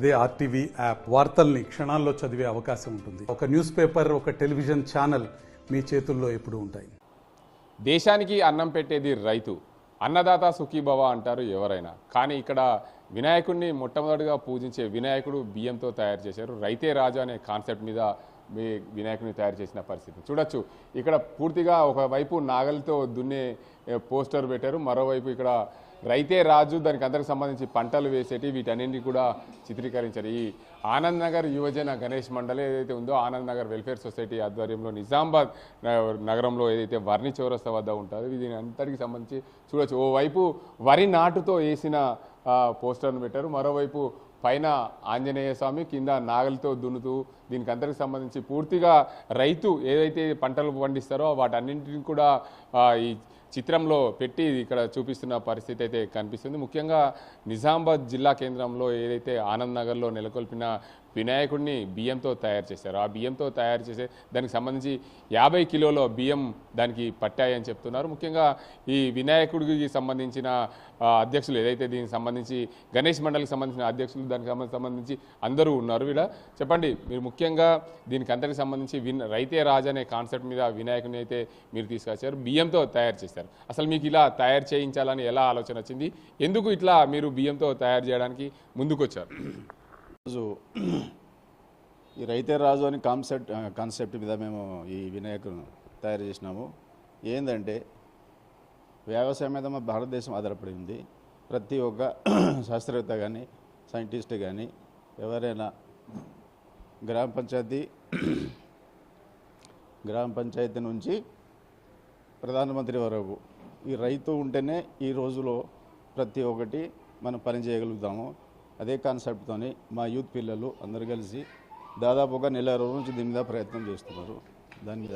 ఇదే RTV app వార్తల్ని క్షణాల్లో చదివే అవకాశం ఉంటుంది. ఒక న్యూస్ పేపర్, ఒక టెలివిజన్ ఛానల్ మీ చేతుల్లో ఎప్పుడూ ఉంటాయి. దేశానికి అన్నం పెట్టేది రైతు. అన్నదాత సుఖీభవ అంటారు ఎవరైనా. కానీ ఇక్కడ వినాయకుడిని మొట్టమొదటిగా పూజించే వినాయకుడు బియ్యంతో తయారు చేశారు. రైతే రాజు అనే కాన్సెప్ట్ మీద వినాయకుడిని తయారు చేసిన పరిస్థితి చూడొచ్చు. ఇక్కడ పూర్తిగా ఒకవైపు నాగలితో దున్నే పోస్టర్ పెట్టారు, మరోవైపు ఇక్కడ రైతే రాజు దానికి అందరికి సంబంధించి పంటలు వేసేటి వీటన్నింటినీ కూడా చిత్రీకరించారు. ఈ ఆనంద్ నగర్ యువజన గణేష్ మండలి ఏదైతే ఉందో ఆనంద్ నగర్ వెల్ఫేర్ సొసైటీ ఆధ్వర్యంలో నిజామాబాద్ నగరంలో ఏదైతే వర్ణి చౌరస్తా వద్ద ఉంటారో దీని అంతటికి సంబంధించి చూడొచ్చు. ఓవైపు వరి నాటుతో వేసిన పోస్టర్ను పెట్టారు, మరోవైపు పైన ఆంజనేయ స్వామి, కింద నాగలితో దున్నుతూ దీనికి అందరికి సంబంధించి పూర్తిగా రైతు ఏదైతే పంటలు పండిస్తారో వాటన్నింటినీ కూడా ఈ చిత్రంలో పెట్టి ఇక్కడ చూపిస్తున్న పరిస్థితి అయితే కనిపిస్తుంది. ముఖ్యంగా నిజామాబాద్ జిల్లా కేంద్రంలో ఏదైతే ఆనంద్ నగర్లో నెలకొల్పిన వినాయకుడిని బియ్యంతో తయారు చేశారు. ఆ బియ్యంతో తయారు చేసే దానికి సంబంధించి 50 కిలోల బియ్యం దానికి పట్టాయని చెప్తున్నారు. ముఖ్యంగా ఈ వినాయకుడికి సంబంధించిన అధ్యక్షులు ఏదైతే దీనికి సంబంధించి గణేష్ మండలికి సంబంధించిన అధ్యక్షులు దానికి సంబంధించి అందరూ ఉన్నారు. ఇలా చెప్పండి, మీరు ముఖ్యంగా దీనికి అందరికి సంబంధించి రైతే రాజు అనే కాన్సెప్ట్ మీద వినాయకుడిని అయితే మీరు తీసుకొచ్చారు, బియ్యంతో తయారు చేశారు. అసలు మీకు ఇలా తయారు చేయించాలని ఎలా ఆలోచన వచ్చింది? ఎందుకు ఇట్లా మీరు బియ్యంతో తయారు చేయడానికి ముందుకొచ్చారు? రోజు ఈ రైతే రాజు అని కాన్సెప్ట్ మీద మేము ఈ వినాయకుని తయారు చేసినాము. ఏంటంటే వ్యవసాయం మీద మా భారతదేశం ఆధారపడి ఉంది. ప్రతి ఒక్క శాస్త్రవేత్త కానీ సైంటిస్ట్ కానీ ఎవరైనా గ్రామ పంచాయతీ నుంచి ప్రధానమంత్రి వరకు ఈ రైతు ఉంటేనే ఈ రోజులో ప్రతి ఒక్కటి మనం పని చేయగలుగుతాము. అదే కాన్సెప్ట్తోని మా యూత్ పిల్లలు అందరు కలిసి దాదాపు ఒక నెల రోజుల నుంచి దీని మీద ప్రయత్నం చేస్తున్నారు. దాని మీద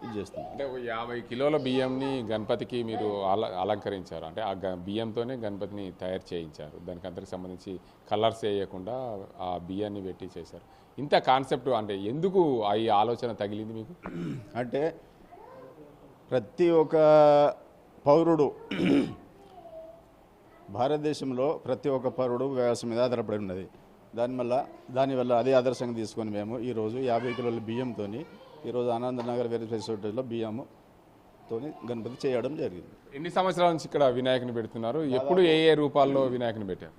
ఇది చేస్తున్నారు. అంటే 50 కిలోల బియ్యంని గణపతికి మీరు అలంకరించారు. అంటే ఆ బియ్యంతోనే గణపతిని తయారు చేయించారు. దానికి అందరికి సంబంధించి కలర్స్ వేయకుండా ఆ బియ్యాన్ని పెట్టి చేశారు. ఇంత కాన్సెప్ట్ అంటే ఎందుకు ఈ ఆలోచన తగిలింది మీకు? అంటే ప్రతి ఒక్క పౌరుడు భారతదేశంలో ప్రతి ఒక్క పౌరుడు వ్యవసాయం మీద ఆధారపడి ఉన్నది. దానివల్ల అదే ఆదర్శంగా తీసుకొని మేము ఈరోజు 50 కిలోల బియ్యంతో ఈరోజు ఆనంద్ నగర్ వెల్ఫేర్ సొసైటీలో బియ్యంతో గణపతి చేయడం జరిగింది. ఎన్ని సంవత్సరాల నుంచి ఇక్కడ వినాయకుని పెడుతున్నారు? ఎప్పుడు ఏ రూపాల్లో వినాయకుని పెట్టారు?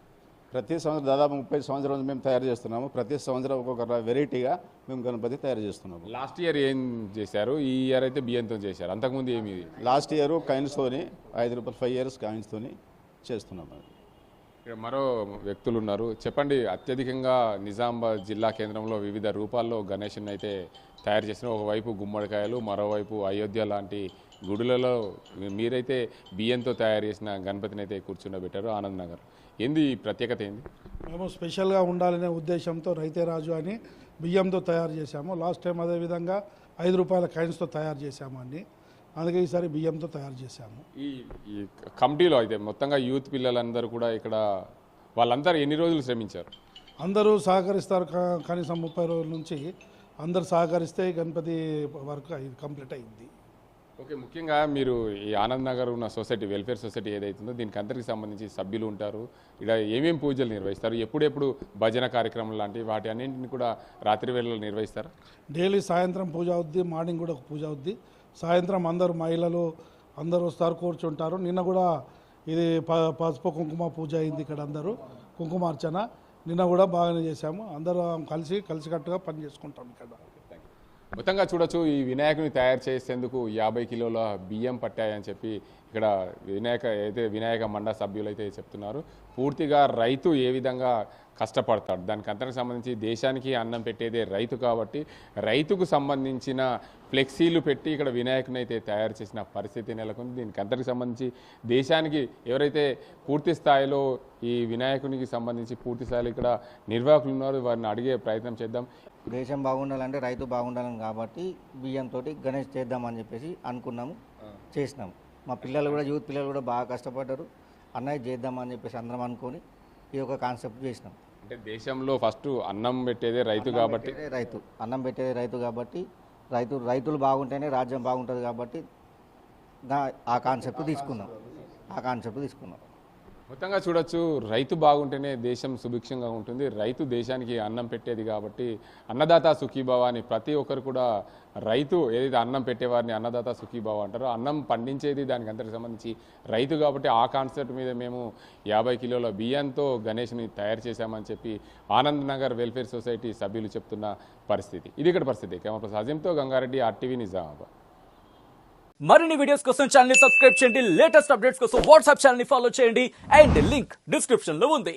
ప్రతి సంవత్సరం దాదాపు 30 సంవత్సరాల మేము తయారు చేస్తున్నాము. ప్రతి సంవత్సరం ఒక్కొక్క వెరైటీగా మేము గణపతి తయారు చేస్తున్నాము. లాస్ట్ ఇయర్ ఏం చేశారు? ఈ ఇయర్ అయితే బియ్యంతో చేశారు. అంతకుముందు ఏమి? లాస్ట్ ఇయర్ కాయిన్స్తోని ₹5 5 ఇయర్స్ కాయిన్స్తోని చేస్తున్నాం. ఇక్కడ మరో వ్యక్తులు ఉన్నారు. చెప్పండి, అత్యధికంగా నిజామాబాద్ జిల్లా కేంద్రంలో వివిధ రూపాల్లో గణేషుని అయితే తయారు చేసిన ఒకవైపు గుమ్మడికాయలు, మరోవైపు అయోధ్య లాంటి గుడులలో మీరైతే బియ్యంతో తయారు చేసిన గణపతిని అయితే కూర్చుండబెట్టారు ఆనంద్ నగర్. ఏంది ప్రత్యేకత? ఏంది? మేము స్పెషల్గా ఉండాలనే ఉద్దేశంతో రైతే రాజు అని బియ్యంతో తయారు చేశాము. లాస్ట్ టైం అదేవిధంగా ₹5 కాయిన్స్తో తయారు చేశాము అన్ని. అందుకే ఈసారి బియ్యంతో తయారు చేశాము. ఈ కమిటీలో అయితే మొత్తంగా యూత్ పిల్లలందరూ కూడా ఇక్కడ వాళ్ళందరూ ఎన్ని రోజులు శ్రమించారు? అందరూ సహకరిస్తారు. కనీసం 30 రోజుల నుంచి అందరు సహకరిస్తే గణపతి వర్క్ కంప్లీట్ అయింది. ఓకే, ముఖ్యంగా మీరు ఈ ఆనంద్ నగర్ ఉన్న సొసైటీ వెల్ఫేర్ సొసైటీ ఏదైతుందో దీనికి అందరికి సంబంధించి సభ్యులు ఉంటారు. ఇక్కడ ఏమేమి పూజలు నిర్వహిస్తారు? ఎప్పుడెప్పుడు భజన కార్యక్రమం లాంటి వాటి అన్నింటిని కూడా రాత్రి వేళలో నిర్వహిస్తారు? డైలీ సాయంత్రం పూజ అవుద్ది, మార్నింగ్ కూడా పూజ అవుద్ది. సాయంత్రం అందరు మహిళలు అందరూ వస్తారు, కూర్చుంటారు. నిన్న కూడా ఇది పసుపు కుంకుమ పూజ అయింది. ఇక్కడ అందరూ కుంకుమార్చన నిన్న కూడా బాగానే చేశాము. అందరూ కలిసికట్టుగా పని చేసుకుంటాం ఇక్కడ. మొత్తంగా చూడొచ్చు, ఈ వినాయకుని తయారు చేసేందుకు 50 కిలోల బియ్యం పట్టాయని చెప్పి ఇక్కడ వినాయక మండలి సభ్యులు అయితే చెప్తున్నారు. పూర్తిగా రైతు ఏ విధంగా కష్టపడతాడు, దానికి అంతకు సంబంధించి దేశానికి అన్నం పెట్టేదే రైతు కాబట్టి రైతుకు సంబంధించిన ఫ్లెక్సీలు పెట్టి ఇక్కడ వినాయకుని అయితే తయారు చేసిన పరిస్థితి నెలకొంది. దీనికి అంతకు సంబంధించి దేశానికి ఎవరైతే పూర్తి స్థాయిలో ఈ వినాయకునికి సంబంధించి పూర్తి స్థాయిలో ఇక్కడ నిర్వాహకులు ఉన్నారు, వారిని అడిగే ప్రయత్నం చేద్దాం. దేశం బాగుండాలంటే రైతు బాగుండాలని కాబట్టి బియ్యంతో గణేష్ చేద్దామని చెప్పేసి అనుకున్నాము, చేసినాము. మా పిల్లలు కూడా యూత్ పిల్లలు కూడా బాగా కష్టపడ్డారు. అన్నయ్య చేద్దామని చెప్పేసి అందరం అనుకొని ఈ ఒక కాన్సెప్ట్ చేసినాం. అంటే దేశంలో ఫస్ట్ అన్నం పెట్టేదే రైతు కాబట్టి అన్నం పెట్టేదే రైతు కాబట్టి రైతులు బాగుంటేనే రాజ్యం బాగుంటుంది కాబట్టి ఆ కాన్సెప్ట్ తీసుకున్నాం. మొత్తంగా చూడొచ్చు, రైతు బాగుంటేనే దేశం సుభిక్షంగా ఉంటుంది. రైతు దేశానికి అన్నం పెట్టేది కాబట్టి అన్నదాత సుఖీభవ అని ప్రతి ఒక్కరు కూడా రైతు ఏదైతే అన్నం పెట్టేవారిని అన్నదాత సుఖీభవ అంటారో, అన్నం పండించేది దానికి అందరికి సంబంధించి రైతు కాబట్టి ఆ కాన్సెప్ట్ మీద మేము 50 కిలోల బియ్యంతో గణేష్ని తయారు చేశామని చెప్పి ఆనంద్ నగర్ వెల్ఫేర్ సొసైటీ సభ్యులు చెప్తున్న పరిస్థితి. ఇది ఇక్కడ పరిస్థితి. కెమెరా అజీంతో గంగారెడ్డి, RTV నిజామాబాద్. మరిన్ని వీడియోస్ కోసం ఛానల్ ని సబ్స్క్రైబ్ చేయండి. లేటెస్ట్ అప్డేట్స్ కోసం వాట్సాప్ ఛానల్ ని ఫాలో చేయండి. అండ్ లింక్ డిస్క్రిప్షన్ లో ఉంది.